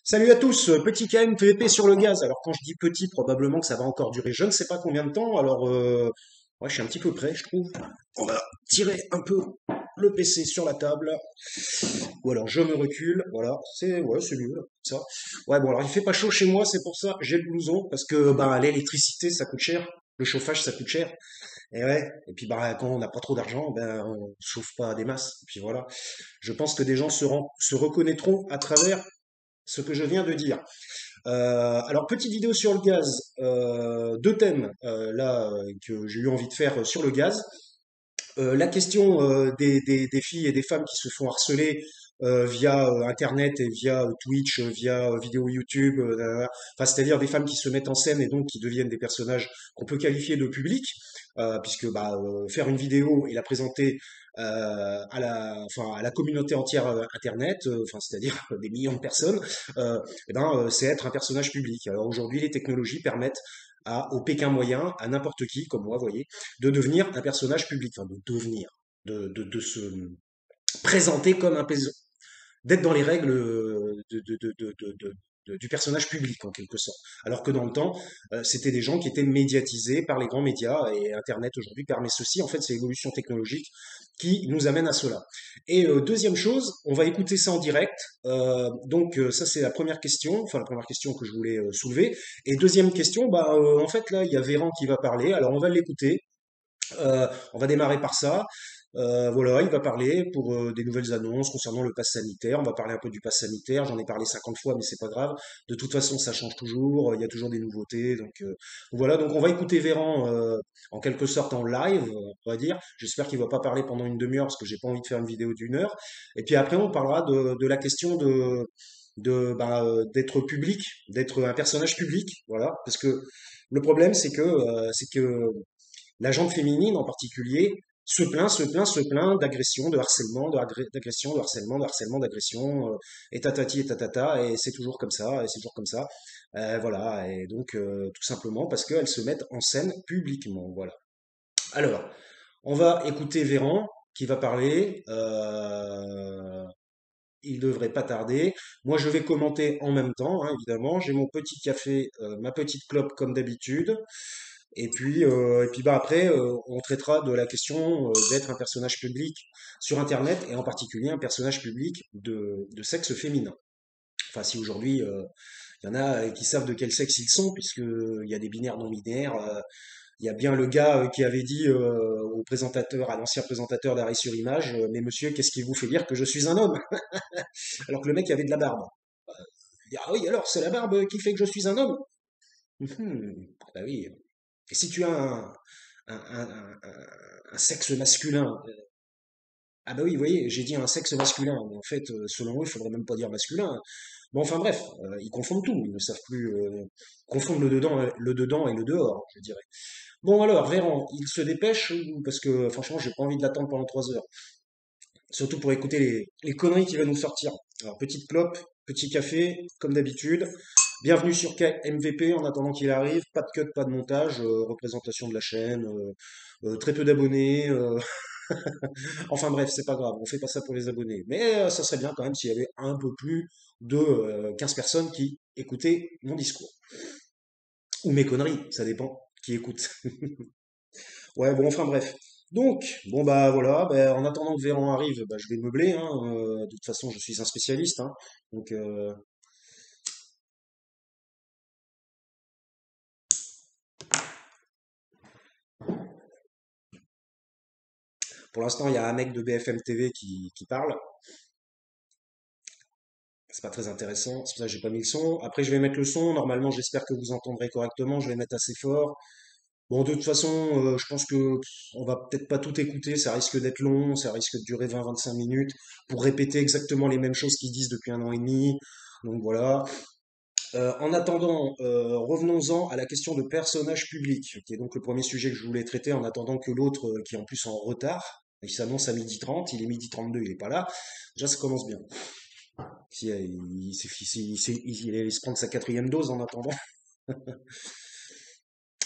Salut à tous, petit KMPP sur le gaz. Alors quand je dis petit, probablement que ça va encore durer je ne sais pas combien de temps. Alors ouais, je suis un petit peu prêt, je trouve. On va tirer un peu le PC sur la table. Ou alors je me recule, voilà. C'est mieux ça. Ouais, bon alors il fait pas chaud chez moi, c'est pour ça j'ai le blouson parce que bah l'électricité ça coûte cher, le chauffage ça coûte cher. Et ouais, et puis bah quand on n'a pas trop d'argent, ben on chauffe pas des masses. Et puis voilà. Je pense que des gens se reconnaîtront à travers ce que je viens de dire. Alors, petite vidéo sur le gaz, deux thèmes là que j'ai eu envie de faire sur le gaz. La question des filles et des femmes qui se font harceler via Internet et via Twitch, via vidéo YouTube, enfin, c'est-à-dire des femmes qui se mettent en scène et donc qui deviennent des personnages qu'on peut qualifier de publics, puisque bah, faire une vidéo et la présenter enfin, à la communauté entière Internet, enfin, c'est-à-dire des millions de personnes, c'est être un personnage public. Alors aujourd'hui, les technologies permettent au Pékin moyen, à n'importe qui, comme moi, vous voyez, de devenir un personnage public, enfin de devenir, de se présenter comme un d'être dans les règles du personnage public en quelque sorte. Alors que dans le temps, c'était des gens qui étaient médiatisés par les grands médias et Internet aujourd'hui permet ceci. En fait, c'est l'évolution technologique qui nous amène à cela. Et deuxième chose, on va écouter ça en direct. Ça c'est la première question, enfin la première question que je voulais soulever. Et deuxième question, en fait là il y a Véran qui va parler. Alors on va l'écouter. On va démarrer par ça. Voilà, il va parler pour des nouvelles annonces concernant le pass sanitaire. On va parler un peu du pass sanitaire. J'en ai parlé 50 fois, mais c'est pas grave. De toute façon, ça change toujours. Il y a toujours des nouveautés. Voilà. Donc on va écouter Véran en quelque sorte en live, on va dire. J'espère qu'il va pas parler pendant une demi-heure parce que j'ai pas envie de faire une vidéo d'une heure. Et puis après, on parlera de la question d'être public, d'être un personnage public. Voilà, parce que le problème, c'est que la gente féminine en particulier se plaint d'agression, de harcèlement, d'agression, de harcèlement, d'agression, et tatati et tatata, et c'est toujours comme ça, et c'est toujours comme ça. Voilà, et donc tout simplement parce qu'elles se mettent en scène publiquement. Voilà. Alors, on va écouter Véran qui va parler. Il devrait pas tarder. Moi, je vais commenter en même temps, hein, évidemment. J'ai mon petit café, ma petite clope comme d'habitude. Et puis bah après, on traitera de la question d'être un personnage public sur Internet et en particulier un personnage public de sexe féminin. Enfin, si aujourd'hui il y en a qui savent de quel sexe ils sont, puisqu'il y a des binaires non binaires. Il y a bien le gars qui avait dit au présentateur, à l'ancien présentateur d'Arrêt sur Image, mais monsieur, qu'est-ce qui vous fait dire que je suis un homme? Alors que le mec avait de la barbe. Il dit, ah oui, alors c'est la barbe qui fait que je suis un homme? Bah oui. Et si tu as un sexe masculin, ah bah oui, vous voyez, j'ai dit un sexe masculin, mais en fait, selon eux, il faudrait même pas dire masculin. Bon, enfin bref, ils confondent tout, ils ne savent plus confondre le dedans et le dehors, je dirais. Bon alors, Véran, il se dépêche, parce que franchement, j'ai pas envie de l'attendre pendant 3 heures. Surtout pour écouter les conneries qu'il va nous sortir. Alors, petite clope, petit café, comme d'habitude. Bienvenue sur KMVP en attendant qu'il arrive. Pas de cut, pas de montage, représentation de la chaîne, très peu d'abonnés. Enfin bref, c'est pas grave, on fait pas ça pour les abonnés. Mais ça serait bien quand même s'il y avait un peu plus de 15 personnes qui écoutaient mon discours. Ou mes conneries, ça dépend qui écoute. Ouais, bon, enfin bref. Donc, bon bah voilà, bah, en attendant que Véran arrive, bah, je vais meubler, hein, de toute façon, je suis un spécialiste, hein. Donc, pour l'instant, il y a un mec de BFM TV qui parle. C'est pas très intéressant, c'est pour ça que j'ai pas mis le son. Après, je vais mettre le son. Normalement, j'espère que vous entendrez correctement. Je vais mettre assez fort. Bon, de toute façon, je pense que on va peut-être pas tout écouter. Ça risque d'être long, ça risque de durer 20-25 minutes pour répéter exactement les mêmes choses qu'ils disent depuis un an et demi. Donc voilà. En attendant, revenons-en à la question de personnage public, qui est donc le premier sujet que je voulais traiter, en attendant que l'autre, qui est en plus en retard, il s'annonce à 12h30, il est 12h32, il est pas là. Déjà, ça commence bien. Si, il se prendre sa quatrième dose en attendant.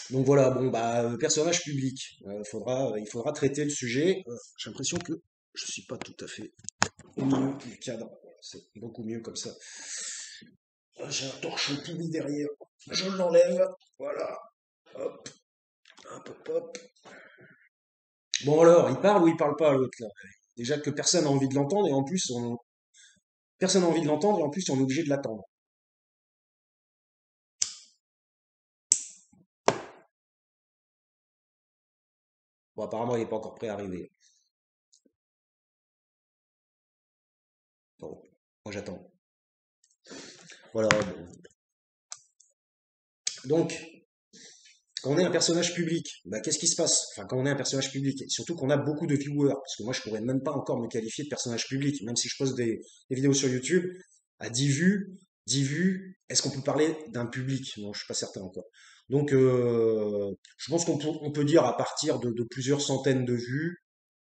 Donc voilà, bon bah personnage public, il faudra traiter le sujet. J'ai l'impression que je suis pas tout à fait au milieu du cadre. Voilà, c'est beaucoup mieux comme ça. J'ai un torchon pourri derrière. Je l'enlève. Voilà. Hop, hop, hop, hop. Bon alors, il parle ou il parle pas l'autre là? Déjà que personne n'a envie de l'entendre et en plus personne n'a envie de l'entendre et en plus on est obligé de l'attendre. Bon, apparemment il n'est pas encore prêt à arriver. Bon, moi j'attends. Voilà. Bon. Donc, quand on est un personnage public, bah, qu'est-ce qui se passe? Enfin, quand on est un personnage public, et surtout qu'on a beaucoup de viewers, parce que moi je pourrais même pas encore me qualifier de personnage public, même si je poste des vidéos sur YouTube, à 10 vues, 10 vues, est-ce qu'on peut parler d'un public? Non, je suis pas certain encore. Donc, je pense on peut dire à partir de plusieurs centaines de vues,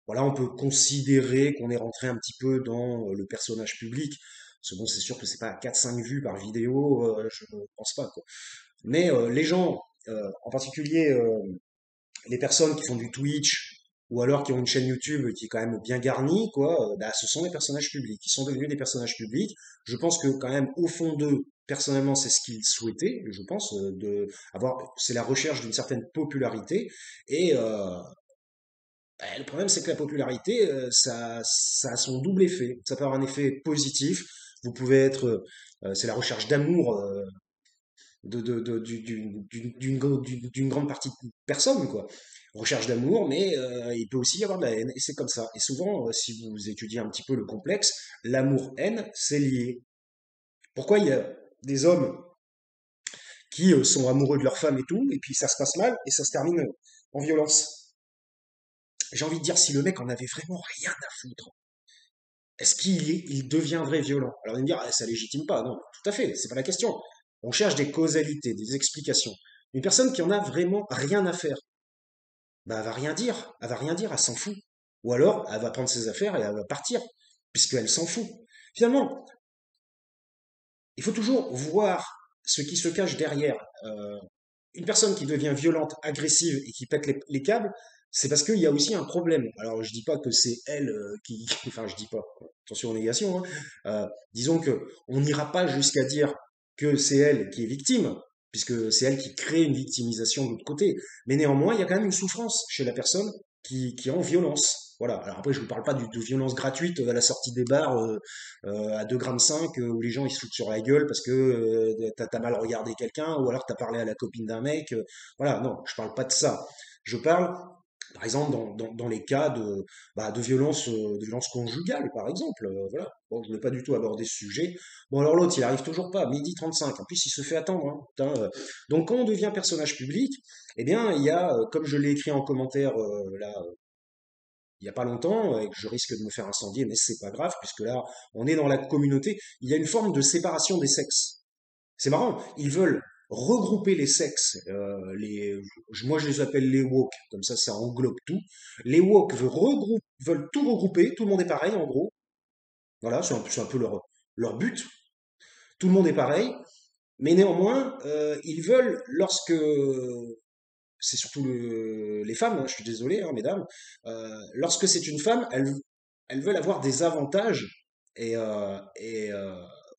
voilà, on peut considérer qu'on est rentré un petit peu dans le personnage public. Parce que bon, c'est sûr que c'est pas 4-5 vues par vidéo, je ne pense pas, quoi. Mais les gens, en particulier les personnes qui font du Twitch ou alors qui ont une chaîne YouTube qui est quand même bien garnie, quoi, bah, ce sont des personnages publics. Ils sont devenus des personnages publics. Je pense que quand même, au fond d'eux, personnellement, c'est ce qu'ils souhaitaient. Je pense c'est la recherche d'une certaine popularité. Et bah, le problème, c'est que la popularité, ça a son double effet. Ça peut avoir un effet positif. Vous pouvez être, c'est la recherche d'amour d'une grande partie de personnes, quoi. Recherche d'amour, mais il peut aussi y avoir de la haine, et c'est comme ça. Et souvent, si vous étudiez un petit peu le complexe, l'amour-haine, c'est lié. Pourquoi il y a des hommes qui sont amoureux de leur femme et tout, et puis ça se passe mal, et ça se termine en violence? J'ai envie de dire, si le mec en avait vraiment rien à foutre, est-ce il deviendrait violent? Alors, il va me dire, ah, ça légitime pas. Non, tout à fait, c'est pas la question. On cherche des causalités, des explications. Une personne qui en a vraiment rien à faire, bah, elle va rien dire. Elle va rien dire, elle s'en fout. Ou alors, elle va prendre ses affaires et elle va partir, puisqu'elle s'en fout. Finalement, il faut toujours voir ce qui se cache derrière. Une personne qui devient violente, agressive et qui pète les câbles, c'est parce qu'il y a aussi un problème. Alors, je dis pas que c'est elle enfin, je dis pas. Attention aux négations, hein. Disons que on n'ira pas jusqu'à dire que c'est elle qui est victime, puisque c'est elle qui crée une victimisation de l'autre côté. Mais néanmoins, il y a quand même une souffrance chez la personne qui est en violence. Voilà. Alors après, je ne vous parle pas de violence gratuite à la sortie des bars à 2,5 grammes où les gens ils se foutent sur la gueule parce que t'as mal regardé quelqu'un ou alors t'as parlé à la copine d'un mec. Voilà, non, je parle pas de ça. Je parle, par exemple, dans les cas de violence conjugale, par exemple. Voilà. Bon, je ne vais pas du tout aborder ce sujet. Bon, alors l'autre, il arrive toujours pas, 12h35. En plus, il se fait attendre, hein. Putain, donc, quand on devient personnage public, eh bien, il y a, comme je l'ai écrit en commentaire là, il n'y a pas longtemps, et que je risque de me faire incendier, mais c'est pas grave, puisque là, on est dans la communauté, il y a une forme de séparation des sexes. C'est marrant, ils veulent regrouper les sexes, moi je les appelle les woke, comme ça englobe tout. Les woke veulent tout regrouper, tout le monde est pareil en gros, voilà, c'est un peu leur but, tout le monde est pareil, mais néanmoins, ils veulent, lorsque c'est surtout les femmes, hein, je suis désolé, hein, mesdames. Lorsque c'est une femme, elles veulent avoir des avantages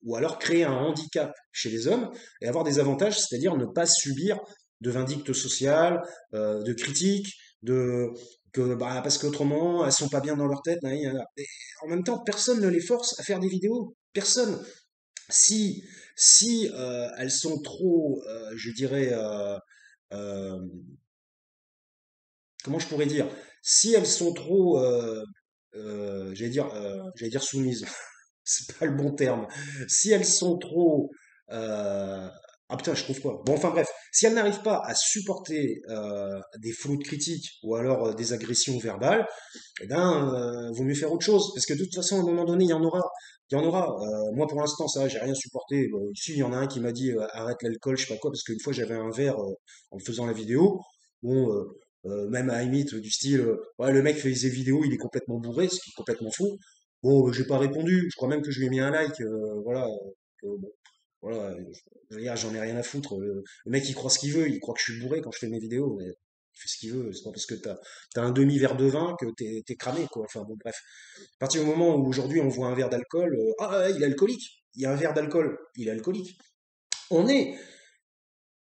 ou alors créer un handicap chez les hommes et avoir des avantages, c'est-à-dire ne pas subir de vindicte sociale, de critiques, parce qu'autrement elles sont pas bien dans leur tête. Nan, nan, nan. Et en même temps, personne ne les force à faire des vidéos. Personne. Si elles sont trop, je dirais, euh, comment je pourrais dire, si elles sont trop, j'allais dire soumises, c'est pas le bon terme. Si elles sont trop, ah putain, je trouve pas. Bon, enfin bref, si elles n'arrivent pas à supporter des flots de critiques ou alors des agressions verbales, eh ben, vaut mieux faire autre chose, parce que de toute façon, à un moment donné, il y en aura. Il y en aura. Moi, pour l'instant, ça, j'ai rien supporté. Ici, il y en a un qui m'a dit arrête l'alcool, je sais pas quoi, parce qu'une fois, j'avais un verre en faisant la vidéo. Bon, même à la limite du style, ouais, le mec fait des vidéos, il est complètement bourré, ce qui est complètement faux. Bon, j'ai pas répondu. Je crois même que je lui ai mis un like. Voilà. Bon, voilà. Je veux dire, j'en ai rien à foutre. Le mec, il croit ce qu'il veut. Il croit que je suis bourré quand je fais mes vidéos. Mais il fait ce qu'il veut. C'est pas parce que t'as un demi-verre de vin que t'es cramé, quoi. Enfin, bon, bref. À partir du moment où aujourd'hui on voit un verre d'alcool, ah, il est alcoolique. Il y a un verre d'alcool. Il est alcoolique. On est,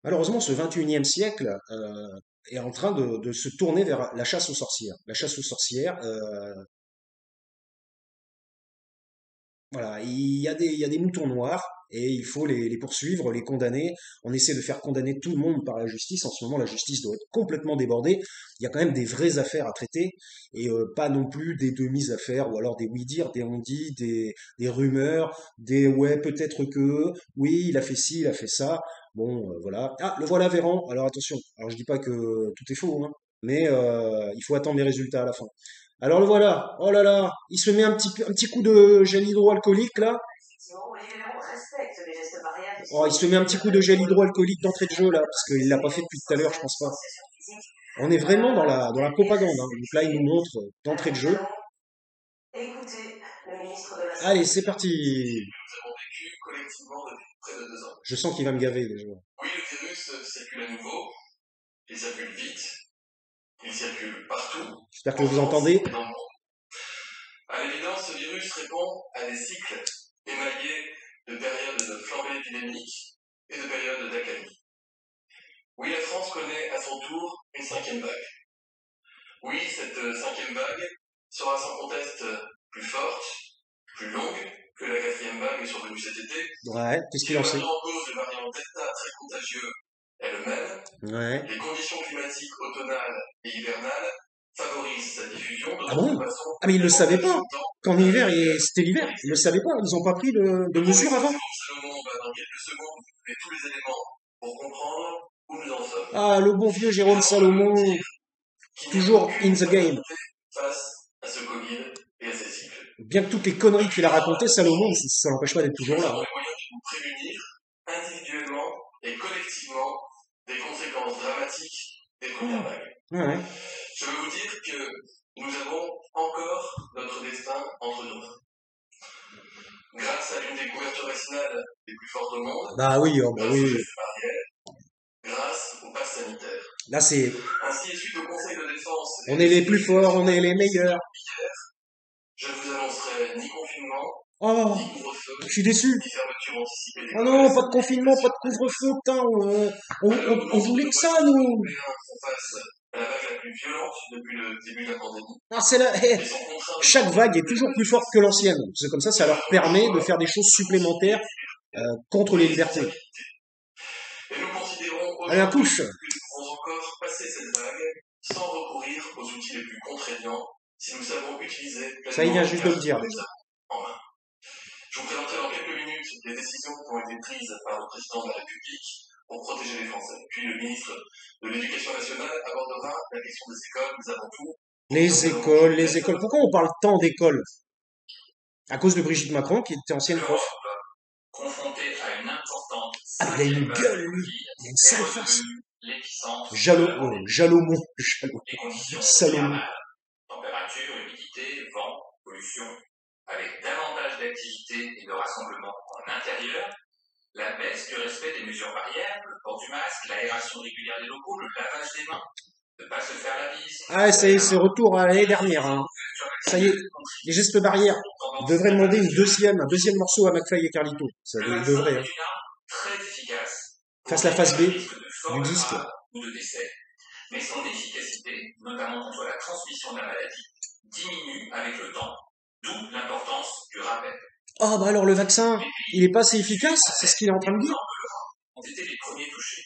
malheureusement, ce 21e siècle est en train de se tourner vers la chasse aux sorcières. La chasse aux sorcières, voilà, il y a des moutons noirs et il faut les poursuivre, les condamner. On essaie de faire condamner tout le monde par la justice. En ce moment, la justice doit être complètement débordée. Il y a quand même des vraies affaires à traiter et pas non plus des demi-affaires ou alors des oui-dire, des on-dit, des rumeurs, des ouais, peut-être que, oui, il a fait ci, il a fait ça. Bon, voilà. Ah, le voilà Véran. Alors attention. Alors je dis pas que tout est faux, hein, mais il faut attendre les résultats à la fin. Alors le voilà, oh là là, il se met un petit coup de gel hydroalcoolique là. Effectivement, Olivier Véran respecte les gestes barrières qui Oh, il sont se met un petit coup de gel hydroalcoolique d'entrée de jeu là, parce qu'il l'a pas fait depuis tout à l'heure, je sans pense pas. distanciation physique. On est vraiment dans la Et propagande, hein. Donc là, il accessibilité. nous montre d'entrée de Alors nous jeu. allons écouter le ministre de la Allez, Santé. c'est parti. Nous avons vécu collectivement depuis près de 2 ans. Je sens qu'il va me gaver déjà. Oui, le virus circule à nouveau, il circule vite, il circule partout, J'espère que en vous France entendez. et dans le monde. À l'évidence, ce virus répond à des cycles émaillés de périodes de flambée épidémique et de périodes d'accalmie. Oui, la France connaît à son tour une cinquième vague. Oui, cette cinquième vague sera sans conteste plus forte, plus longue que la quatrième vague survenue cet été. Ouais, qu'est-ce Si qu'il le en sait? variant en cause, le variant Delta très contagieux, est le même, Ouais. les conditions climatiques automnales et hivernales favorisent sa diffusion de Ah bon? façon Ah mais ils le savaient pas. Qu'en hiver, habituelle. c'était l'hiver. Ils le savaient pas. Ils ont pas pris de Le mesures professeur avant. Jérôme Salomon va dans quelques secondes vous donner tous les éléments pour comprendre où nous en sommes. Ah, le bon vieux Nous Jérôme avons, je veux Salomon, dire, qu'il n'y a toujours in aucune the game. fatalité face à ce Covid et à ses cycles. Bien que toutes les conneries qu'il a racontées, Salomon, ça n'empêche pas d'être toujours Nous là, avons hein. les moyens de nous prémunir individuellement et collectivement des conséquences dramatiques des premières vagues. Ouais. Je veux vous dire que nous avons encore notre destin entre nos mains. Grâce à l'une des couvertures vaccinales les plus fortes au monde, Bah oui, oh, bah grâce aux oui. gestes barrières, grâce au pass sanitaire. Là, c'est, Ainsi, et suite au Conseil de défense et on de est les plus sécurité forts, on est nationale les meilleurs. hier, je ne vous annoncerai ni confinement, Oh, ni couvre-feu, je suis déçu. ni fermeture anticipée des Oh non, pas commerces, de ni confinement, pas limitation de des couvre-feu, déplacements. putain, Alors, on non voulait seulement que les ça, nous. Européens font face à la vague la plus violente depuis le début de la pandémie, Ah, c'est là, mais sont contraints de chaque prendre vague de est nouvelles toujours plus forte mesures que l'ancienne. C'est comme qui ça leur feront le permet de choix faire des choses de concilier supplémentaires contre les les libertés. responsabilités. Et nous considérons Allez, à aujourd'hui couche. que nous pouvons encore passer cette vague sans recourir aux outils les plus contraignants si nous savons utiliser Ça, il pleinement vient les juste de le cartes que dire, nous déjà. avons en main. Je vous présenterai dans quelques minutes les décisions qui ont été prises par le président de la République pour protéger les Français. Puis le ministre de l'Éducation nationale abordera la question des écoles, mais avant tout, Les écoles, les écoles. Pourquoi on parle tant d'écoles? À cause de Brigitte Macron, qui était ancienne prof. l'Europe, confrontée à une importante Ah, mais il a cinquième une vague gueule, de lui. Covid, Il a une est sale face. redevenue l'épicentre de Jalomon, la pandémie. Jalomon, Les conditions Salomon. thermales, température, humidité, vent, pollution, avec davantage d'activité et de rassemblement en intérieur, la baisse du respect des mesures barrières, le port du masque, l'aération régulière des locaux, le lavage des mains, ne pas se faire la bise, Ah, ça y est, c'est retour à l'année dernière, hein. Ça y est, les gestes barrières. Ils devraient demander un deuxième morceau à McFly et Carlito. Ça le vaccin devrait, hein. est une arme très efficace Fasse pour la face B réduire le risque de du forme disque. grave ou de décès. Mais son efficacité, notamment contre la transmission de la maladie, diminue avec le temps, d'où l'importance du rappel. Oh, bah alors le vaccin, il est pas assez efficace, c'est ce qu'il est en train de dire. Ont été les premiers touchés,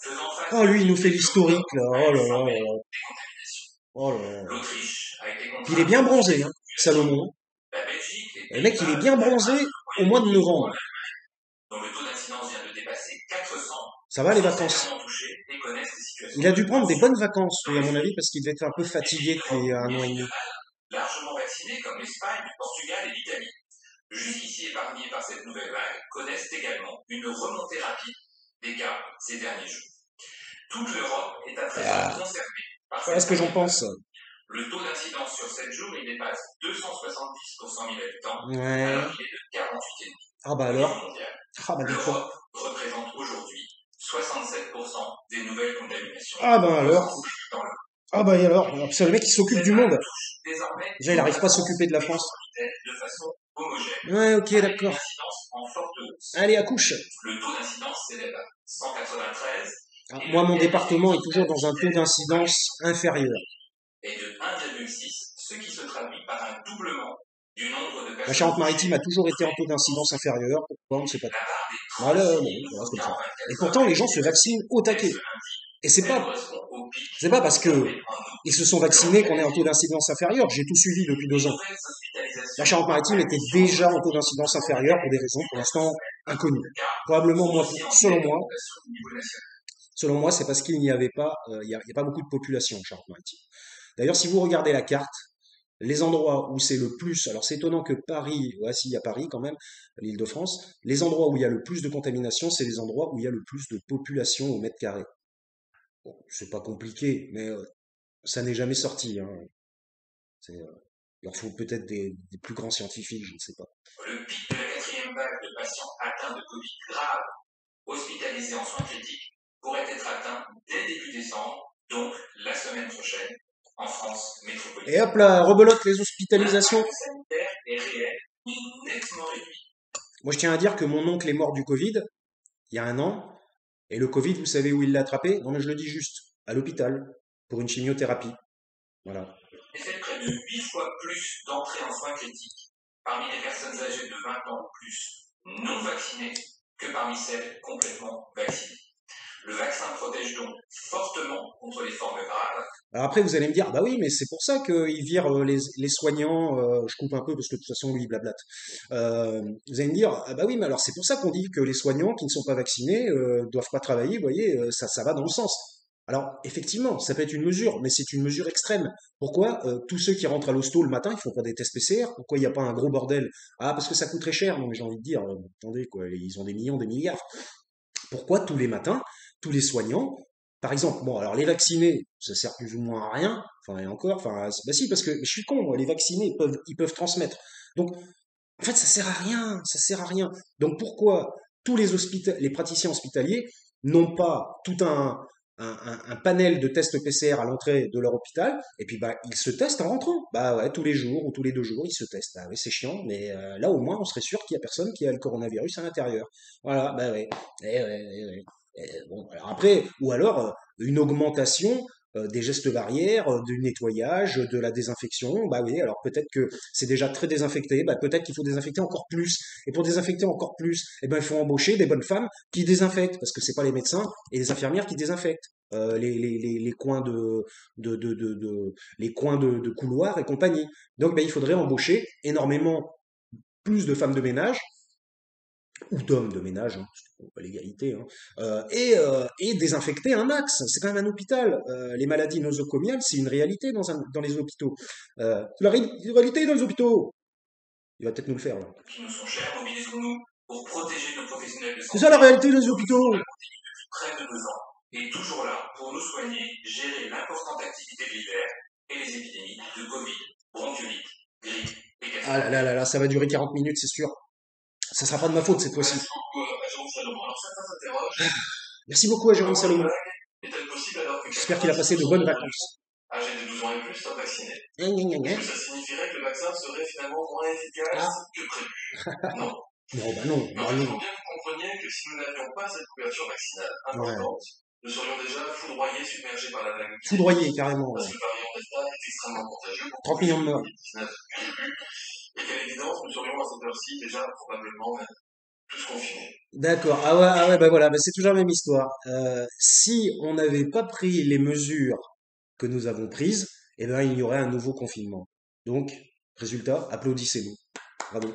faisant face Oh, lui, il nous fait l'historique, là. à Oh une là là flambée là là. des contaminations. Oh là là. L'Autriche a été Puis il est contrainte bien de bronzé, hein, Salomon. la Belgique, les Le mec, il est Pays-Bas, bien bronzé au mois de novembre. dont le taux d'incidence vient de dépasser 400, Ça va, les sont vacances? sévèrement touchés et connaissent des situations Il a dû de prendre des tension. bonnes vacances, lui, à mon avis, parce qu'il devait être un peu fatigué depuis un an et demi. Largement vaccinés comme l'Espagne, le Portugal et l'Italie, jusqu'ici épargnés par cette nouvelle vague, connaissent également une remontée rapide des cas ces derniers jours. Toute l'Europe est à présent concernée par Voilà ce cette que j'en vague. pense. Le taux d'incidence sur 7 jours, il dépasse 270 pour 100 000 habitants, Ouais. alors qu'il est de 48,5 Ah bah au niveau alors. mondial. Ah bah d'accord. L'Europe représente aujourd'hui 67% des nouvelles contaminations. Ah bah alors. Dans le Ah bah et alors. C'est le mec qui s'occupe du monde. désormais, Déjà, il arrive pas à s'occuper de la France. de façon homogène. Ouais, ok, Avec une d'accord. incidence en forte hausse. Allez, à couche. Le taux d'incidence s'élève à 193 Ah, et moi, le mon département est diagnostic toujours dans un taux d'incidence inférieur. est de 1,6, ce qui se traduit par un doublement du nombre de La personnes Charente-Maritime a touchées. toujours été en taux d'incidence inférieur. Pourquoi? On ne sait pas La trop. part des Voilà, 36 bon, 000 voilà, nouveaux c'est comme cas ça. en Et 24 pourtant, heures les gens se vaccinent au dès taquet. ce lundi, Et c'est elle pas, correspond au pic c'est pas parce que observé en août. ils se sont vaccinés qu'on est en taux d'incidence inférieur. J'ai tout suivi depuis Les 2 ans. nouvelles La hospitalisations Charente-Maritime par était admission en déjà soins en taux critiques d'incidence ont inférieur pour des été raisons pour cette l'instant semaine à inconnues. 30 cas, Probablement, sont moi, aussi en selon moi, augmentation au niveau national. c'est parce qu'il n'y avait pas, il y a pas beaucoup de population en Charente-Maritime. D'ailleurs, si vous regardez la carte, les endroits où c'est le plus, alors c'est étonnant que Paris, ouais, si, il y a Paris quand même, l'Île-de-France, les endroits où il y a le plus de contamination, c'est les endroits où il y a le plus de population au mètre carré. Bon, c'est pas compliqué, mais ça n'est jamais sorti, hein. Il leur faut peut-être des plus grands scientifiques, je ne sais pas. Le pic de la quatrième vague de patients atteints de Covid grave, hospitalisés en soins critiques, pourrait être atteint dès début décembre, donc la semaine prochaine, en France métropolitaine. Et hop là, rebelote les hospitalisations. L'impact sanitaire est réel, mais nettement réduit. Moi, je tiens à dire que mon oncle est mort du Covid, il y a un an, et le Covid, vous savez où il l'a attrapé? Non, mais je le dis juste, à l'hôpital, pour une chimiothérapie. Voilà. Et fait près de 8 fois plus d'entrées en soins critiques parmi les personnes âgées de 20 ans ou plus non vaccinées que parmi celles complètement vaccinées. Le vaccin protège donc fortement contre les formes graves. Alors après, vous allez me dire, bah oui, mais c'est pour ça qu'ils virent les soignants, je coupe un peu parce que de toute façon, lui, il blablate. Vous allez me dire, ah bah oui, mais alors c'est pour ça qu'on dit que les soignants qui ne sont pas vaccinés doivent pas travailler, vous voyez, ça va dans le sens. Alors, effectivement, ça peut être une mesure, mais c'est une mesure extrême. Pourquoi tous ceux qui rentrent à l'hosto le matin, ils font pas des tests PCR? Pourquoi il n'y a pas un gros bordel? Ah, parce que ça coûte très cher. Non, mais j'ai envie de dire, attendez, quoi, ils ont des millions, des milliards. Pourquoi tous les matins, tous les soignants, par exemple, bon, alors les vaccinés, ça sert plus ou moins à rien, enfin, et encore, enfin, bah si, parce que je suis con, moi, les vaccinés, ils peuvent transmettre. Donc, en fait, ça sert à rien, ça sert à rien. Donc, pourquoi tous les praticiens hospitaliers n'ont pas tout un panel de tests PCR à l'entrée de leur hôpital, et puis bah, ils se testent en rentrant. Bah ouais, tous les jours ou tous les 2 jours, ils se testent. Bah oui, c'est chiant, mais là au moins, on serait sûr qu'il y a personne qui a le coronavirus à l'intérieur. Voilà, bah ouais. Eh ouais, eh ouais. Bon, alors après, ou alors une augmentation des gestes barrières, du nettoyage, de la désinfection. Bah oui, alors peut-être que c'est déjà très désinfecté, bah peut-être qu'il faut désinfecter encore plus. Et pour désinfecter encore plus, eh ben il faut embaucher des bonnes femmes qui désinfectent, parce que c'est pas les médecins et les infirmières qui désinfectent. Les coins les coins de couloir et compagnie. Donc ben, il faudrait embaucher énormément plus de femmes de ménage ou d'hommes de ménage, hein, parce que pas l'égalité, hein, et désinfecter un max. C'est quand même un hôpital. Les maladies nosocomiales, c'est une réalité dans les hôpitaux. C'est la réalité dans les hôpitaux. Il va peut-être nous le faire, là. Qui nous sont chers, mobilisons-nous pour protéger nos professionnels de C'est santé. ça la réalité dans les hôpitaux. Près de 2 ans, et toujours là pour nous soigner, gérer l'importante activité de l'hiver et les épidémies de Covid, bronchiolite, grippe et Ah là là là là, ça va durer 40 minutes, c'est sûr. Ça sera pas de ma faute cette fois-ci. Merci beaucoup à Jérôme Salomon. Alors certains s'interrogent, Merci beaucoup à Jérôme comment une Salomon. vague est-elle possible alors que J'espère qu'il a passé de bonnes vacances. âgés de 12 ans et plus sont vaccinés? Gna, gna, gna, gna. Est-ce que ça signifierait que le vaccin serait finalement moins efficace Ah, que prévu? Non. non, bah non, Mais en bah fait, il non. faut bien que vous compreniez que si nous n'avions pas cette couverture vaccinale Ouais. importante, nous serions déjà foudroyés, submergés par la vague de Foudroyé, carrément. parce que le variant Delta est extrêmement contagieux, 30 millions de morts. Covid-19 depuis le début, et qu'à l'évidence, nous serions à cette heure-ci déjà probablement tous confinés. D'accord. Ah ouais, bah voilà, bah c'est toujours la même histoire. Si on n'avait pas pris les mesures que nous avons prises, eh ben, il y aurait un nouveau confinement. Donc, résultat, applaudissez-nous. Bravo.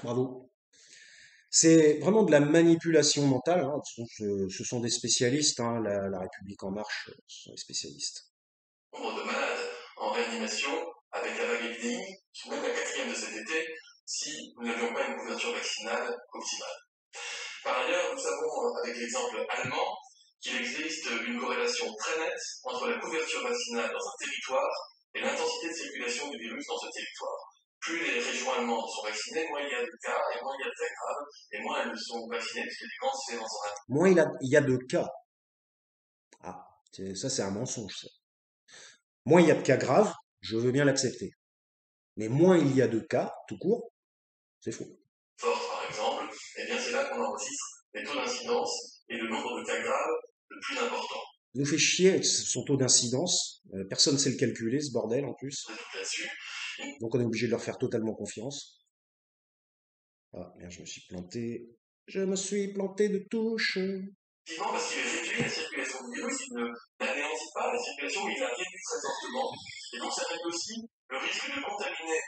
Bravo. C'est vraiment de la manipulation mentale, hein. Ce sont des spécialistes, hein. La République en marche, ce sont des spécialistes. Nombre de malades en réanimation avec la vague épidémique, même la quatrième de cet été, si nous n'avions pas une couverture vaccinale optimale. Par ailleurs, nous savons avec l'exemple allemand qu'il existe une corrélation très nette entre la couverture vaccinale dans un territoire et l'intensité de circulation du virus dans ce territoire. Plus les régions allemandes sont vaccinées, moins il y a de cas et moins il y a de cas graves, et moins elles sont vaccinées puisque les camps se fait dans un... Moins il y a de cas. Ah, ça c'est un mensonge, ça. Moins il y a de cas graves, je veux bien l'accepter. Mais moins il y a de cas, tout court, c'est faux. Force, par exemple, eh bien c'est là qu'on enregistre les taux d'incidence et le nombre de cas graves le plus important. Il nous fait chier avec son taux d'incidence. Personne ne sait le calculer, ce bordel, en plus. Là-dessus, Donc on est obligé de leur faire totalement confiance. Ah, merde, je me suis planté. Je me suis planté de touche. effectivement, parce qu'il réduit la circulation du virus, il n'anéantit pas la circulation, il la réduit très fortement. Et donc ça réduit aussi le risque de contaminer.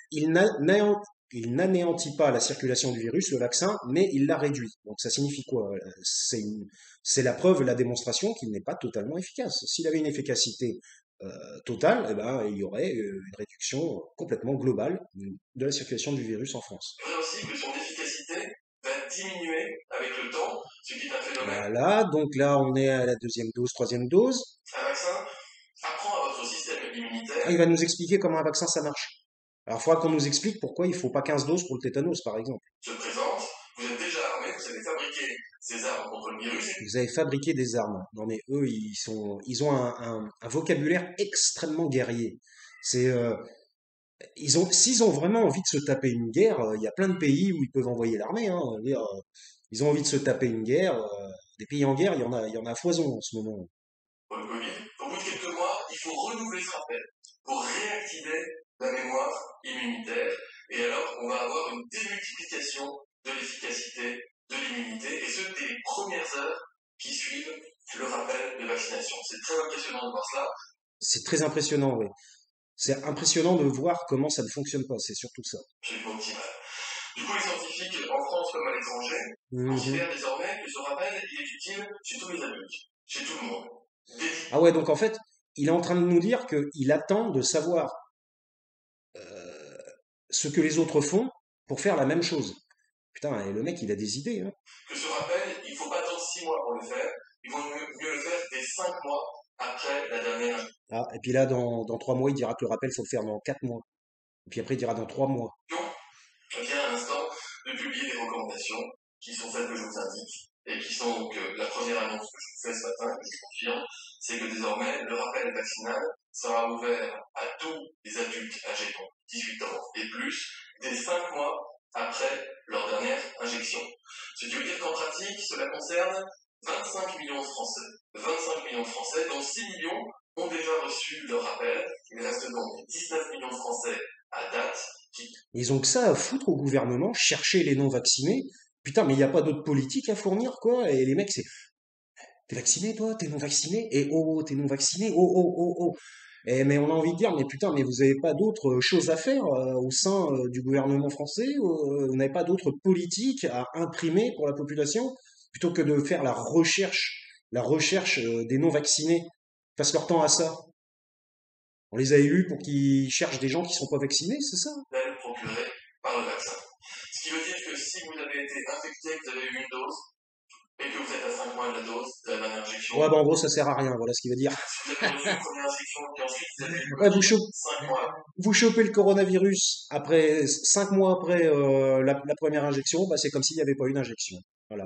Il n'anéantit pas la circulation du virus, le vaccin, mais il la réduit. Donc ça signifie quoi? C'est la preuve, la démonstration qu'il n'est pas totalement efficace. S'il avait une efficacité totale, eh ben, il y aurait une réduction complètement globale de la circulation du virus en France. C'est vrai aussi que son efficacité va diminuer avec le temps, ce qui est un phénomène. Voilà, donc là on est à la deuxième dose, troisième dose. Un vaccin apprend à votre système immunitaire. Ah, il va nous expliquer comment un vaccin ça marche. Alors il faudra qu'on nous explique pourquoi il faut pas 15 doses pour le tétanos, par exemple. Se présente, vous êtes déjà armé, vous avez fabriqué ces armes contre le virus. Vous avez fabriqué des armes. Non mais eux, ils ont un vocabulaire extrêmement guerrier. C'est, s'ils ont vraiment envie de se taper une guerre, il y a plein de pays où ils peuvent envoyer l'armée. Hein. Je veux dire, ils ont envie de se taper une guerre. Des pays en guerre, il y en a à foison en ce moment. Pour le Covid, au bout de quelques mois, il faut renouveler ce rappel pour réactiver la mémoire immunitaire. Et alors, on va avoir une démultiplication de l'efficacité de l'immunité, et ce, dès les premières heures qui suivent le rappel de vaccination. C'est très impressionnant de voir cela. C'est très impressionnant, oui. C'est impressionnant de voir comment ça ne fonctionne pas, c'est surtout ça. Absolument optimal. Du coup, les scientifiques, en France comme à l'étranger, Mhm. considèrent désormais que ce rappel il est utile chez tous les adultes, chez tout le monde. Ah ouais, donc en fait, il est en train de nous dire qu'il attend de savoir ce que les autres font pour faire la même chose. Putain, et le mec, il a des idées. Hein. Que ce rappel, il ne faut pas attendre 6 mois pour le faire, il vaut mieux le faire dès 5 mois après la dernière. Ah, et puis là, dans 3 mois, il dira que le rappel, il faut le faire dans 4 mois. Et puis après, il dira dans 3 mois. On vient à l'instant de publier des recommandations qui sont celles que je vous indique et qui sont donc la première annonce que je vous fais ce matin, que je confirme, c'est que désormais le rappel vaccinal sera ouvert à tous les adultes âgés de 18 ans et plus dès 5 mois après leur dernière injection. Ce qui veut dire qu'en pratique, cela concerne 25 millions de Français. 25 millions de Français, dont 6 millions ont déjà reçu leur rappel. Il reste donc 19 millions de Français à date. Ils ont que ça à foutre au gouvernement, chercher les non-vaccinés. Putain, mais il n'y a pas d'autre politique à fournir, quoi. Et les mecs, c'est... T'es vacciné, toi? T'es non-vacciné? Et oh, t'es non-vacciné? Oh, oh, oh, oh. Et, mais on a envie de dire, mais putain, mais vous avez pas d'autres choses à faire au sein du gouvernement français? Vous n'avez pas d'autres politiques à imprimer pour la population? Plutôt que de faire la recherche des non-vaccinés. Ils passent leur temps à ça. On les a élus pour qu'ils cherchent des gens qui sont pas vaccinés, c'est ça? Procurée par le vaccin. Ce qui veut dire que si vous avez été infecté, que vous avez eu une dose, et que vous êtes à 5 mois de la dose de la dernière injection. Ouais, bah en gros, ça sert à rien, voilà ce qu'il veut dire. Si vous avez reçu une première injection, et ensuite vous avez eu Ouais, 5 mois. Vous chopez le coronavirus après 5 mois après la première injection, bah c'est comme s'il n'y avait pas eu d'injection. Voilà.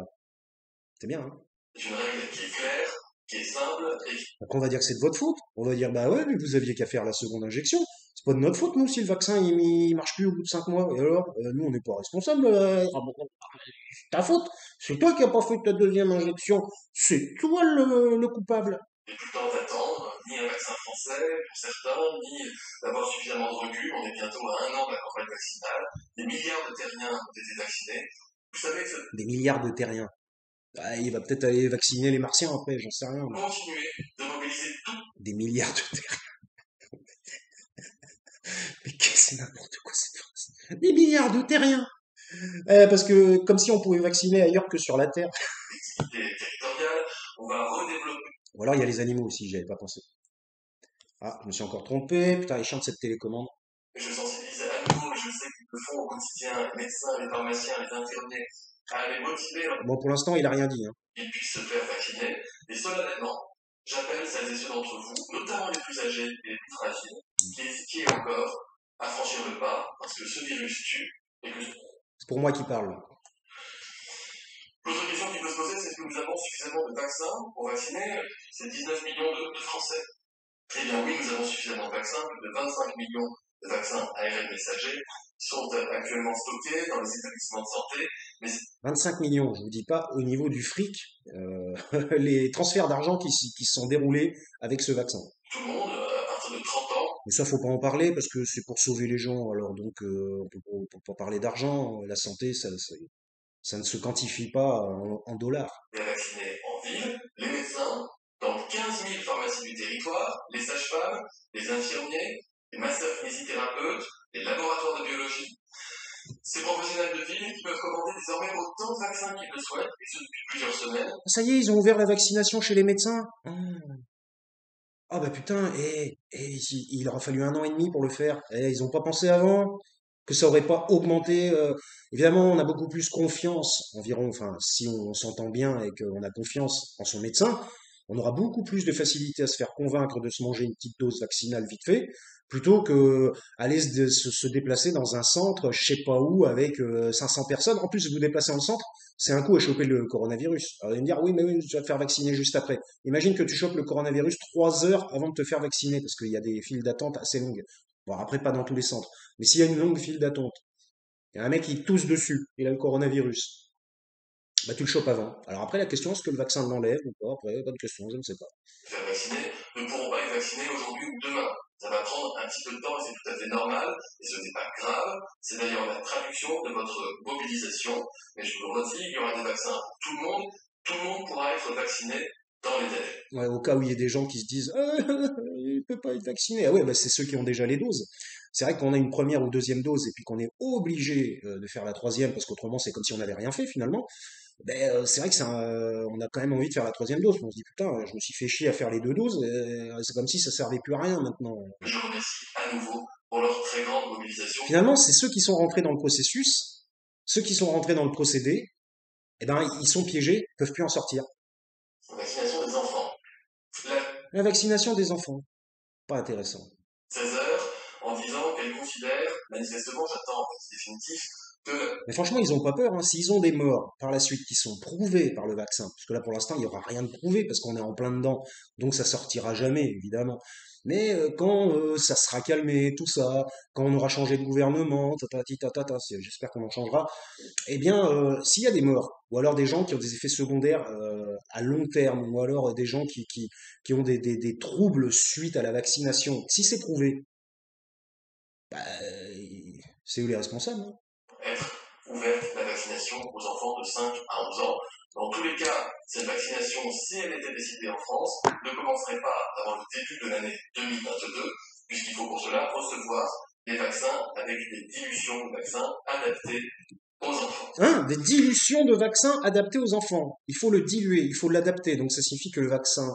C'est bien, hein? C'est une règle qui est claire, qui est simple, et Donc on va dire que c'est de votre faute. On va dire, bah ouais, mais vous aviez qu'à faire la seconde injection. C'est pas de notre faute, nous, si le vaccin il marche plus au bout de 5 mois. Et alors, nous, on n'est pas responsable. C'est ta faute. C'est toi qui n'as pas fait ta deuxième injection. C'est toi le coupable. et plus le temps d'attendre, ni un vaccin français pour certains, ni d'avoir suffisamment de recul. On est bientôt à 1 an de la campagne vaccinale. Des milliards de terriens ont été vaccinés. Vous savez que ce Des milliards de terriens. Ah, il va peut-être aller vacciner les martiens après, j'en sais rien. continuer de mobiliser tout. Des milliards de terriens. Mais qu'est-ce que c'est n'importe quoi cette phrase? Des milliards de terriens! Parce que comme si on pouvait vacciner ailleurs que sur la Terre. Territoriale, on va redévelopper. Ou alors il y a les animaux aussi, j'y avais pas pensé. Ah, je me suis encore trompé. Putain, il chante cette télécommande. Je sensibilise à nouveau, et je sais qu'ils le font au quotidien, les médecins, les pharmaciens, les infirmiers, à les motiver Bon, pour l'instant, il a rien dit. Hein. qu'ils puissent se faire vacciner. Et solennellement, j'appelle celles et ceux d'entre vous, notamment les plus âgés et les plus fragiles, qui hésitaient encore à franchir le pas, parce que ce virus tue, et que... C'est pour moi qui parle. L'autre question qui peut se poser, c'est est-ce que nous avons suffisamment de vaccins pour vacciner ces 19 millions de Français? Eh bien oui, nous avons suffisamment de vaccins, plus de 25 millions de vaccins ARN messagers sont actuellement stockés dans les établissements de santé, mais 25 millions, je vous dis pas au niveau du fric, les transferts d'argent qui se sont déroulés avec ce vaccin. tout le monde, à partir de 30 ans, Mais ça, faut pas en parler parce que c'est pour sauver les gens. Alors donc, on peut pas parler d'argent. La santé, ça ne se quantifie pas en dollars. est vacciné en ville, les médecins, dans 15 000 pharmacies du territoire, les sages-femmes, les infirmiers, les masseurs kinésithérapeutes, les laboratoires de biologie. Ces professionnels de ville qui peuvent commander désormais autant de vaccins qu'ils le souhaitent, et ce depuis plusieurs semaines. Ça y est, ils ont ouvert la vaccination chez les médecins. Ah bah putain, il aura fallu 1 an et demi pour le faire. Ils ont pas pensé avant que ça aurait pas augmenté. Évidemment, on a beaucoup plus confiance environ. Enfin, si on s'entend bien et qu'on a confiance en son médecin, on aura beaucoup plus de facilité à se faire convaincre de se manger une petite dose vaccinale vite fait, plutôt que aller se déplacer dans un centre, je sais pas où, avec 500 personnes. En plus, vous déplacez dans le centre, c'est un coup à choper le coronavirus. Alors, ils vont me dire, oui, mais oui, tu vas te faire vacciner juste après. Imagine que tu chopes le coronavirus 3 heures avant de te faire vacciner, parce qu'il y a des files d'attente assez longues. Bon, après, pas dans tous les centres. Mais s'il y a une longue file d'attente, il y a un mec qui tousse dessus, il a le coronavirus, bah tu le chopes avant. Alors après, la question, est-ce que le vaccin l'enlève ou pas? Après, bonne question, je ne sais pas. Faire vacciner ne pourront pas être vaccinés aujourd'hui ou demain. Ça va prendre un petit peu de temps et c'est tout à fait normal, et ce n'est pas grave. C'est d'ailleurs la traduction de votre mobilisation. Mais je vous le redis, il y aura des vaccins pour tout le monde. Tout le monde pourra être vacciné dans les délais. Ouais, au cas où il y ait des gens qui se disent il peut pas être vacciné. Ah ouais, bah c'est ceux qui ont déjà les doses. C'est vrai qu'on a une première ou deuxième dose et puis qu'on est obligé de faire la troisième parce qu'autrement c'est comme si on n'avait rien fait finalement. Ben, c'est vrai que on a quand même envie de faire la troisième dose. On se dit putain, je me suis fait chier à faire les 2 doses. C'est comme si ça servait plus à rien maintenant. Je remercie à nouveau pour leur très grande mobilisation. Finalement, c'est ceux qui sont rentrés dans le processus, ceux qui sont rentrés dans le procédé, eh ben ils sont piégés, ils peuvent plus en sortir. Vaccination des enfants. La vaccination des enfants, pas intéressant. 16 heures, en disant qu'elle considère, manifestement j'attends en fait définitif, que Mais franchement, ils ont pas peur, hein. S'ils ont des morts par la suite qui sont prouvées par le vaccin, parce que là pour l'instant il y aura rien de prouvé parce qu'on est en plein dedans, donc ça sortira jamais évidemment. Mais quand ça sera calmé, tout ça, quand on aura changé de gouvernement, tatati tatata, j'espère qu'on en changera, eh bien, s'il y a des morts, ou alors des gens qui ont des effets secondaires à long terme, ou alors des gens qui ont des troubles suite à la vaccination, si c'est prouvé, bah, c'est eux les responsables, hein. être ouverte la vaccination aux enfants de 5 à 11 ans. Dans tous les cas, cette vaccination, si elle était décidée en France, ne commencerait pas avant le début de l'année 2022, puisqu'il faut pour cela recevoir des vaccins avec des dilutions de vaccins adaptées aux enfants. Hein, des dilutions de vaccins adaptés aux enfants. Il faut le diluer, il faut l'adapter. Donc ça signifie que le vaccin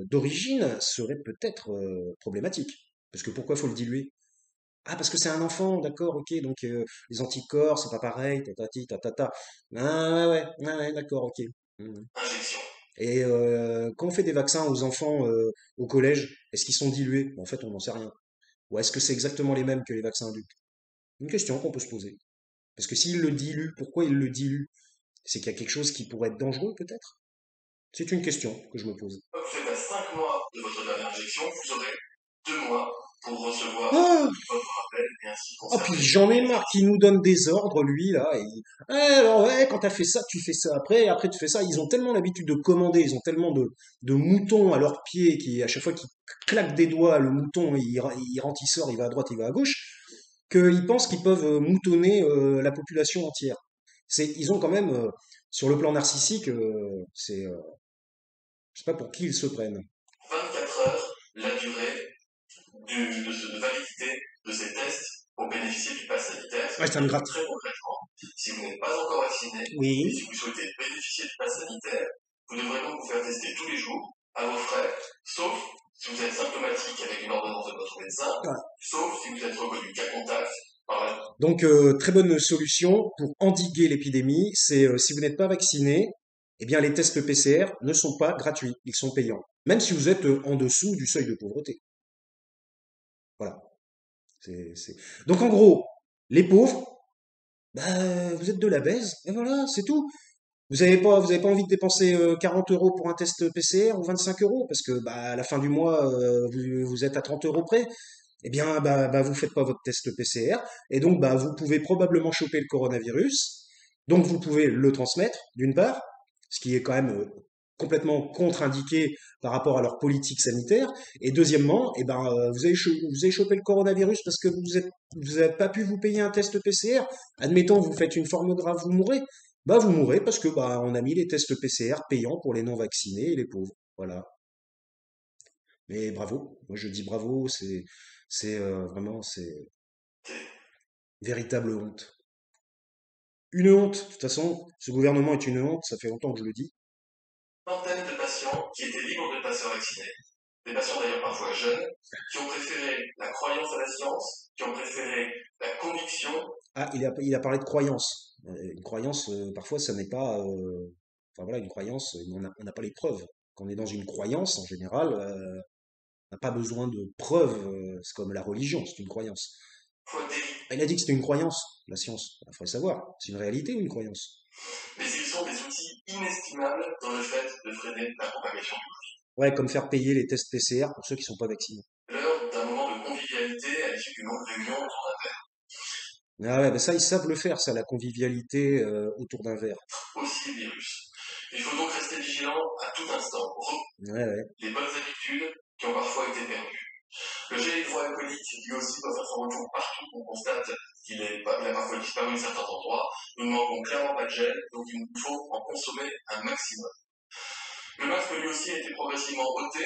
d'origine serait peut-être problématique. Parce que pourquoi faut le diluer? Ah, parce que c'est un enfant, d'accord, ok. Donc les anticorps, c'est pas pareil, tatati, tatata. Ah ouais, d'accord, ok. Mhm. Injection. Et quand on fait des vaccins aux enfants au collège, est-ce qu'ils sont dilués? En fait, on n'en sait rien. Ou est-ce que c'est exactement les mêmes que les vaccins adultes? Une question qu'on peut se poser. Parce que s'il le dilue, pourquoi il le dilue? C'est qu'il y a quelque chose qui pourrait être dangereux, peut-être? C'est une question que je me pose. Vous êtes à 5 mois de votre dernière injection, vous aurez 2 mois pour recevoir Ah, votre rappel et ainsi oh, puis conserver. j'en ai marre qu'il nous donne des ordres, lui, là. Alors, ouais, quand t'as fait ça, tu fais ça après tu fais ça. Ils ont tellement l'habitude de commander, ils ont tellement de moutons à leurs pieds qui, à chaque fois qu'ils claquent des doigts, le mouton, il rentre, il sort, il va à droite, il va à gauche, qu'ils pensent qu'ils peuvent moutonner la population entière. Ils ont quand même, sur le plan narcissique, je sais pas pour qui ils se prennent. 24 heures, la durée de validité de ces tests pour bénéficier du pass sanitaire. Ouais, ça me gratte. Très concrètement, si vous n'êtes pas encore vacciné et Oui. si vous souhaitez bénéficier du pass sanitaire, vous devrez donc vous faire tester tous les jours à vos frais, sauf si vous êtes symptomatique avec une ordonnance de votre médecin, Ouais. sauf si vous êtes reconnu cas contact par la... Donc, très bonne solution pour endiguer l'épidémie, c'est si vous n'êtes pas vacciné, eh bien les tests PCR ne sont pas gratuits, ils sont payants. Même si vous êtes en dessous du seuil de pauvreté. Voilà. Donc en gros, les pauvres, bah, vous êtes de la baise, et voilà, c'est tout. Vous avez pas envie de dépenser 40 euros pour un test PCR ou 25 euros, parce que bah, à la fin du mois, vous êtes à 30 euros près. eh bien, vous faites pas votre test PCR, et donc, vous pouvez probablement choper le coronavirus, donc vous pouvez le transmettre, d'une part, ce qui est quand même complètement contre-indiqué par rapport à leur politique sanitaire, et deuxièmement, vous avez chopé le coronavirus parce que vous avez pas pu vous payer un test PCR. Admettons, vous faites une forme grave, vous mourrez. Vous mourrez parce que on a mis les tests PCR payants pour les non vaccinés et les pauvres. Voilà. Mais bravo, moi je dis bravo, c'est véritable honte. Une honte, de toute façon, ce gouvernement est une honte, ça fait longtemps que je le dis. Centaines de patients qui étaient libres de ne pas se vacciner. Des patients d'ailleurs parfois jeunes, qui ont préféré la croyance à la science, qui ont préféré la conviction. Ah, il a parlé de croyance. Une croyance, parfois, ça n'est pas. Enfin voilà, une croyance, on n'a pas les preuves. Quand on est dans une croyance, en général, on n'a pas besoin de preuves. C'est comme la religion, c'est une croyance. Il a dit que c'était une croyance, la science. Il faudrait savoir, c'est une réalité ou une croyance? Mais ils sont des outils inestimables dans le fait de freiner la propagation. Ouais, comme faire payer les tests PCR pour ceux qui ne sont pas vaccinés. L'heure d'un moment de convivialité à l'issue d'une longue réunion autour d'un verre. Ah ouais, ça, ils savent le faire, ça, la convivialité autour d'un verre. Aussi le virus. Il faut donc rester vigilant à tout instant. Ouais. Les bonnes habitudes qui ont parfois été perdues. Le gel hydroalcoolique, lui aussi, doit faire son retour partout. On constate qu'il a parfois disparu à certains endroits. Nous ne manquons clairement pas de gel, donc il nous faut en consommer un maximum. Le masque, lui aussi, a été progressivement ôté,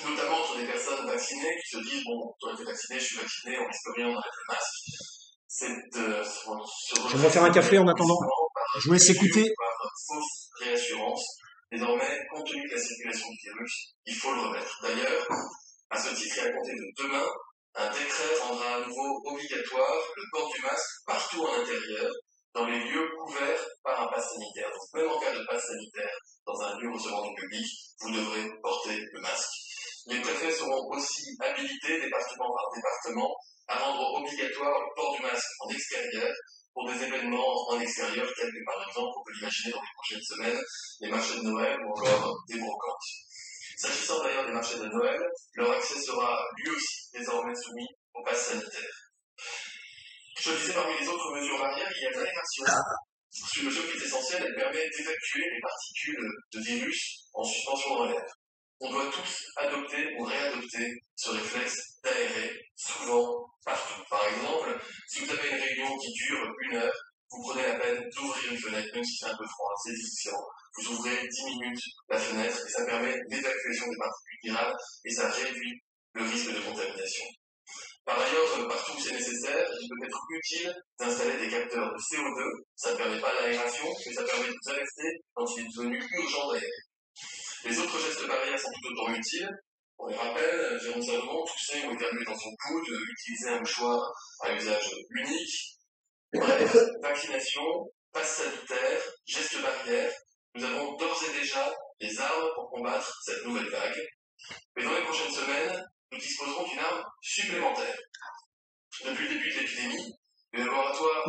notamment sur des personnes vaccinées qui se disent, bon, toi t'es vacciné, je suis vacciné, on risque rien, on arrête le masque. Je vais me faire un café en attendant. Je vous laisse écouter. Par fausse réassurance. Désormais, compte tenu de la circulation du virus, il faut le remettre. D'ailleurs, à ce titre, et à compter de demain, un décret rendra à nouveau obligatoire le port du masque partout en intérieur, dans les lieux couverts par un pass sanitaire. Donc, même en cas de pass sanitaire, dans un lieu recevant du public, vous devrez porter le masque. Les préfets seront aussi habilités, département par département, à rendre obligatoire le port du masque en extérieur pour des événements en extérieur, tels que par exemple, on peut l'imaginer dans les prochaines semaines, les marchés de Noël ou encore des brocantes. S'agissant d'ailleurs des marchés de Noël, leur accès sera lui aussi désormais soumis au pass sanitaire. Je le disais, parmi les autres mesures barrières, il y a l'aération. Sur le qui est essentiel, elle permet d'évacuer les particules de virus en suspension dans l'air. On doit tous adopter ou réadopter ce réflexe d'aérer, souvent, partout. Par exemple, si vous avez une réunion qui dure 1 heure, vous prenez la peine d'ouvrir une fenêtre, même si c'est un peu froid, c'est difficile. Vous ouvrez 10 minutes la fenêtre et ça permet l'évacuation des particules virales et ça réduit le risque de contamination. Par ailleurs, partout où c'est nécessaire, il peut être utile d'installer des capteurs de CO2. Ça ne permet pas l'aération, mais ça permet de vous alerter quand il est devenu urgent d'aérer. Les autres gestes barrières sont tout autant utiles. On les rappelle, Jérôme Salomon, tousser ou éternuer dans son coude, utiliser un mouchoir à usage unique. Bref, vaccination, passe sanitaire, gestes barrières. Nous avons d'ores et déjà les armes pour combattre cette nouvelle vague. Mais dans les prochaines semaines, nous disposerons d'une arme supplémentaire. Depuis le début de l'épidémie, les laboratoires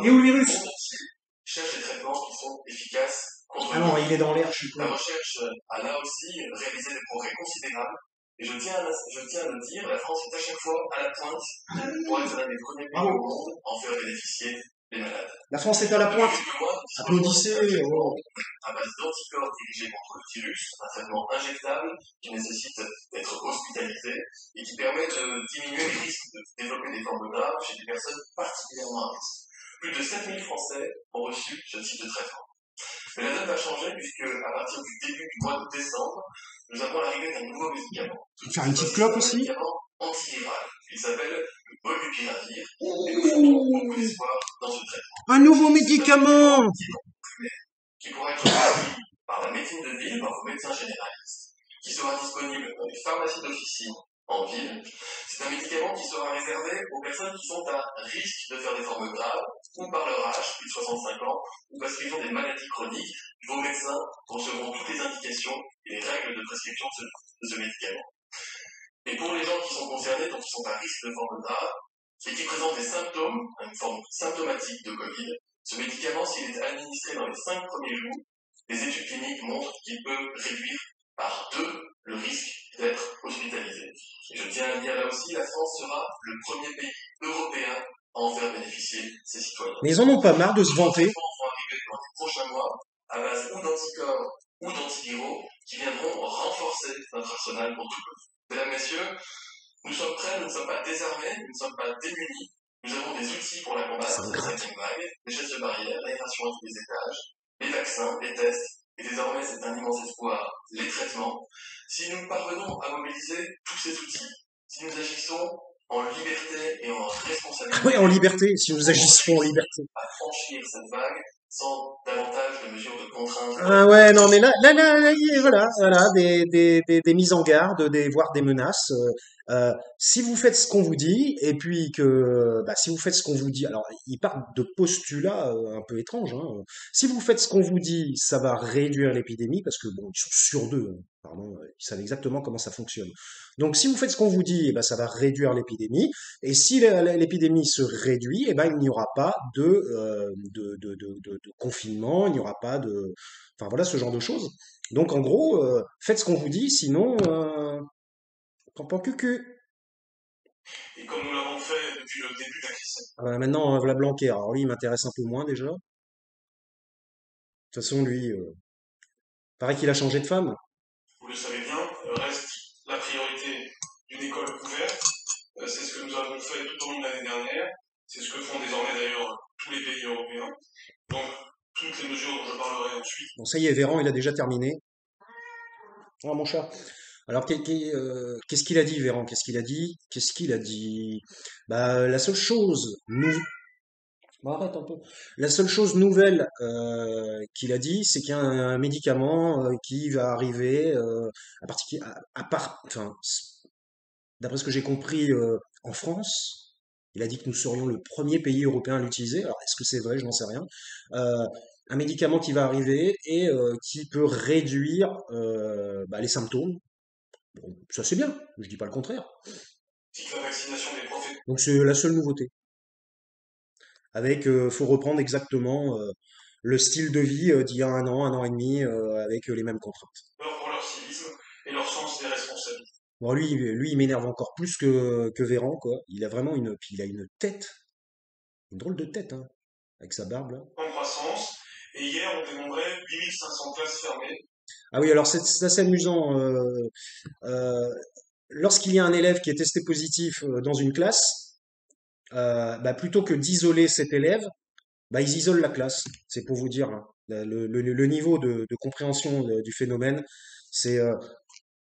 cherchent des traitements qui sont efficaces contre le virus. Il est dans l'air, je suis La recherche a là aussi réalisé des progrès considérables. Et je tiens à le dire, la France est à chaque fois à la pointe pour être l'un des premiers pays au monde à en faire bénéficier les malades. La France est à la pointe. Applaudissez. À base d'anticorps dirigés contre le virus, un traitement injectable qui nécessite d'être hospitalisé et qui permet de diminuer les risques de développer des formes graves chez des personnes particulièrement à risque. Plus de 7000 Français ont reçu ce type de traitement. Mais la donne va changer puisque à partir du début du mois de décembre, nous avons l'arrivée d'un nouveau médicament. Faire une petite clope aussi. Un médicament antiviral. Il s'appelle le Molnupiravir. Et nous fondons beaucoup d'espoir dans ce traitement. Un nouveau médicament qui pourra être prescrit par la médecine de ville, par vos médecins généralistes, qui sera disponible dans les pharmacies d'officine en ville. C'est un médicament qui sera réservé aux personnes qui sont à risque de faire des formes graves, ou par leur âge, plus de 65 ans, ou parce qu'ils ont des maladies chroniques. Vos médecins recevront toutes les indications et les règles de prescription de ce médicament. Et pour les gens qui sont concernés, donc qui sont à risque de formes graves, et qui présentent des symptômes, une forme symptomatique de Covid, ce médicament, s'il est administré dans les 5 premiers jours, les études cliniques montrent qu'il peut réduire par 2 le risque d'être hospitalisé. Et je tiens à le dire là aussi, la France sera le premier pays européen à en faire bénéficier ses citoyens. Mais ils en ont pas marre de se D'autres vanter. traitements vont arriver dans les prochains mois, à base ou d'anticorps ou d'antiviraux, qui viendront renforcer notre arsenal contre tout. Mesdames, Messieurs, nous sommes prêts, nous ne sommes pas désarmés, nous ne sommes pas démunis. Nous avons des outils pour la combattre, Ça me cette gratte. cinquième vague, les gestes barrières, l'aération à tous les étages, les vaccins, les tests, et désormais c'est un immense espoir, les traitements. Si nous parvenons à mobiliser tous ces outils, si nous agissons en liberté et en responsabilité, Oui, en liberté, si nous agissons en liberté. à franchir cette vague sans davantage de mesures de contrainte. Ah ouais, non, mais voilà, des mises en garde, voire des menaces. Si vous faites ce qu'on vous dit, et puis que, bah, si vous faites ce qu'on vous dit, alors ils partent de postulats un peu étranges, hein. Si vous faites ce qu'on vous dit, ça va réduire l'épidémie, parce que bon, ils sont sûrs d'eux, hein. Pardon, ils savent exactement comment ça fonctionne. Donc si vous faites ce qu'on vous dit, eh ben, ça va réduire l'épidémie. Et si l'épidémie se réduit, eh ben, il n'y aura pas de confinement, il n'y aura pas de... Enfin voilà, ce genre de choses. Donc en gros, faites ce qu'on vous dit, sinon, pan cucu. Et comme nous l'avons fait depuis le début de la crise sanitaire, Maintenant, voilà Blanquer. Alors lui, il m'intéresse un peu moins déjà. De toute façon, lui, paraît qu'il a changé de femme. vous le savez bien, reste la priorité d'une école ouverte. C'est ce que nous avons fait tout au long de l'année dernière. C'est ce que font désormais d'ailleurs tous les pays européens. Donc, toutes les mesures dont je parlerai ensuite. Bon, ça y est, Véran, il a déjà terminé. Ah, mon chat. Alors, qu'est-ce qu'il a dit, Véran? Qu'est-ce qu'il a dit? Qu'est-ce qu'il a dit? Bah, la seule chose, bon, arrête un peu. La seule chose nouvelle qu'il a dit, c'est qu'il y a un médicament qui va arriver enfin, d'après ce que j'ai compris en France. Il a dit que nous serions le premier pays européen à l'utiliser. Alors, est-ce que c'est vrai? Je n'en sais rien. Euh, un médicament qui va arriver et qui peut réduire bah, les symptômes. Bon, ça c'est bien, je dis pas le contraire. La vaccination des professionnels. Donc c'est la seule nouveauté. Avec, faut reprendre exactement le style de vie d'il y a un an et demi, avec les mêmes contraintes. Pour leur civisme et leur sens des responsabilités. Bon, lui, il m'énerve encore plus que Véran, quoi. Il a vraiment puis il a une tête, une drôle de tête, hein, avec sa barbe, là. En croissance. Et hier, on dénombrait 8500 classes fermées. Ah oui, alors c'est assez amusant. Euh, lorsqu'il y a un élève qui est testé positif dans une classe, bah, plutôt que d'isoler cet élève, bah, ils isolent la classe. C'est pour vous dire hein, le niveau de compréhension du phénomène. C'est,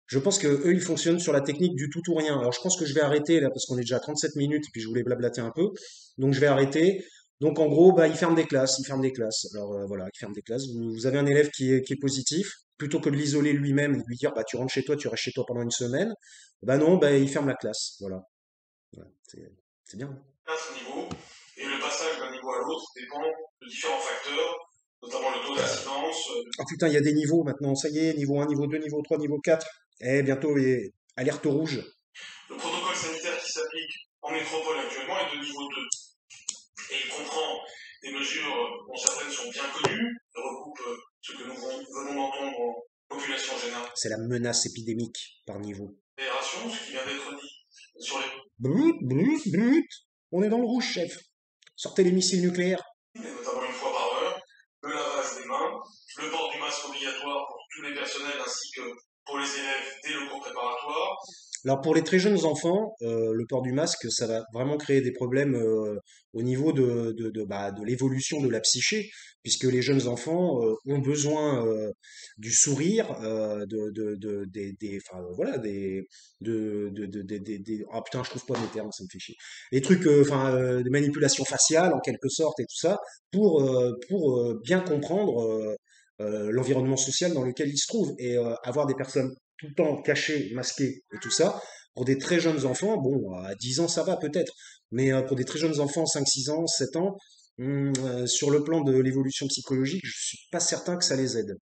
je pense que eux, ils fonctionnent sur la technique du tout ou rien. Alors, je pense que je vais arrêter là parce qu'on est déjà à 37 minutes et puis je voulais blablater un peu. Donc, je vais arrêter. Donc, en gros, bah, ils ferment des classes, ils ferment des classes. Alors, voilà, ils ferment des classes. Vous avez un élève qui est positif. Plutôt que de l'isoler lui-même et de lui dire, bah, tu rentres chez toi, tu restes chez toi pendant une semaine. Bah, non, bah, ils ferment la classe. Voilà. Voilà. C'est bien. 4 niveaux. Et le passage d'un niveau à l'autre dépend de différents facteurs, notamment le taux d'incidence. Ah putain, il y a des niveaux maintenant. Ça y est, niveau 1, niveau 2, niveau 3, niveau 4. Eh, bientôt, alerte rouge. Le protocole sanitaire qui s'applique en métropole actuellement est de niveau 2. Et il comprend des mesures dont certaines sont bien connues, recoupent ce que nous venons d'entendre en population générale. C'est la menace épidémique par niveau. Fédération, ce qui vient d'être dit sur les... Brut, brut, brut. On est dans le rouge, chef. Sortez les missiles nucléaires. Et notamment une fois par heure, le lavage des mains, le port du masque obligatoire pour tous les personnels ainsi que pour les élèves des locaux préparatoires. Alors pour les très jeunes enfants, le port du masque, ça va vraiment créer des problèmes au niveau de l'évolution de la psyché, puisque les jeunes enfants ont besoin du sourire, enfin voilà, ah putain, je trouve pas mes termes, ça me fait chier. Les trucs, enfin, des manipulations faciales en quelque sorte et tout ça, pour bien comprendre l'environnement social dans lequel ils se trouvent et avoir des personnes tout le temps caché, masqué et tout ça. Pour des très jeunes enfants, bon, à 10 ans ça va peut-être, mais pour des très jeunes enfants, 5, 6 ans, 7 ans, sur le plan de l'évolution psychologique, je suis pas certain que ça les aide.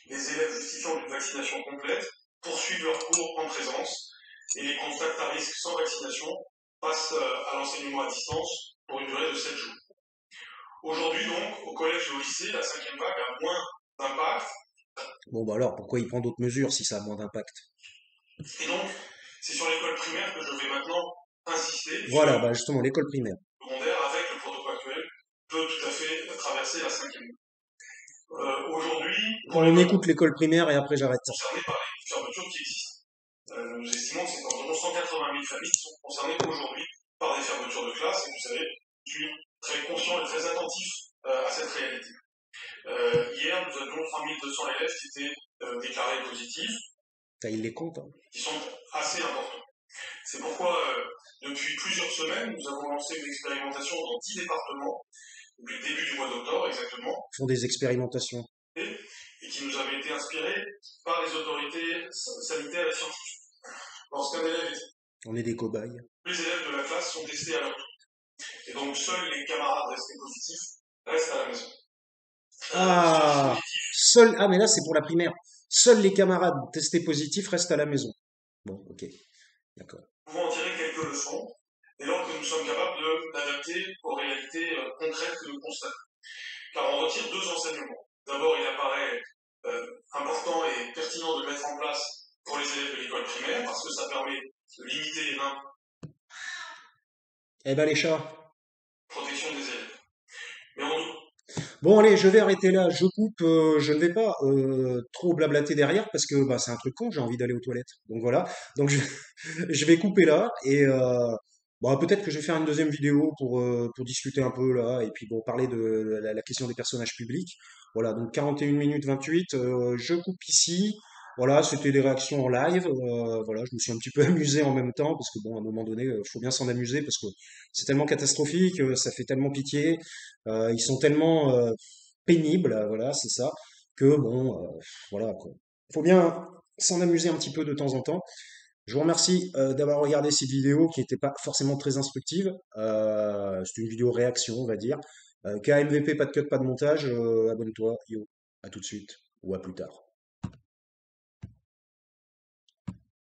Les élèves justifiant d'une vaccination complète poursuivent leurs cours en présence et les contacts à risque sans vaccination passent à l'enseignement à distance pour une durée de 7 jours. Aujourd'hui donc, au collège et au lycée, la cinquième vague a moins d'impact. Bon, bah alors, pourquoi il prend d'autres mesures si ça a moins d'impact? Et donc, C'est sur l'école primaire que je vais maintenant insister, puisque Voilà, le bah justement, l'école primaire. secondaire, avec le protocole actuel, peut tout à fait traverser la cinquième. Aujourd'hui, pour les On écoles écoute l'école primaire et après j'arrête. concernées par les fermetures qui existent, nous estimons que c'est environ 180 000 familles qui sont concernées aujourd'hui par des fermetures de classe, et vous savez, je suis très conscient et très attentif à cette réalité. Hier, nous avions 3200 élèves qui étaient déclarés positifs, Il les compte. qui sont assez importants. C'est pourquoi, depuis plusieurs semaines, nous avons lancé une expérimentation dans 10 départements, depuis le début du mois d'octobre exactement, Ils font des expérimentations. et qui nous avait été inspirée par les autorités sanitaires et scientifiques. Lorsqu'un élève est... On est des cobayes. Les élèves de la classe sont testés à leur tour. Et donc, seuls les camarades restés positifs restent à la maison. Ah, ah, mais là c'est pour la primaire. Seuls les camarades testés positifs restent à la maison. Bon, ok, d'accord. Nous pouvons en tirer quelques leçons, dès lors que nous sommes capables de l'adapter aux réalités concrètes que nous constatons. Car on retire deux enseignements. D'abord, il apparaît important et pertinent de mettre en place pour les élèves de l'école primaire, parce que ça permet de limiter les mains. Eh ben les chats. Protection des élèves. Mais on nous... Bon allez, je vais arrêter là, je coupe, je ne vais pas trop blablater derrière parce que bah, c'est un truc con, j'ai envie d'aller aux toilettes. Donc voilà, donc je vais couper là et bah, peut-être que je vais faire une deuxième vidéo pour discuter un peu là et puis bon parler de la question des personnages publics. Voilà, donc 41 minutes 28, je coupe ici. Voilà, c'était des réactions en live. Voilà, je me suis un petit peu amusé en même temps parce que bon, à un moment donné, faut bien s'en amuser parce que c'est tellement catastrophique, ça fait tellement pitié. Ils sont tellement pénibles, voilà, c'est ça, que bon, voilà, quoi. Faut bien s'en amuser un petit peu de temps en temps. Je vous remercie d'avoir regardé cette vidéo qui n'était pas forcément très instructive. C'est une vidéo réaction, on va dire. KMVP, pas de cut, pas de montage. Abonne-toi, yo, à tout de suite ou à plus tard.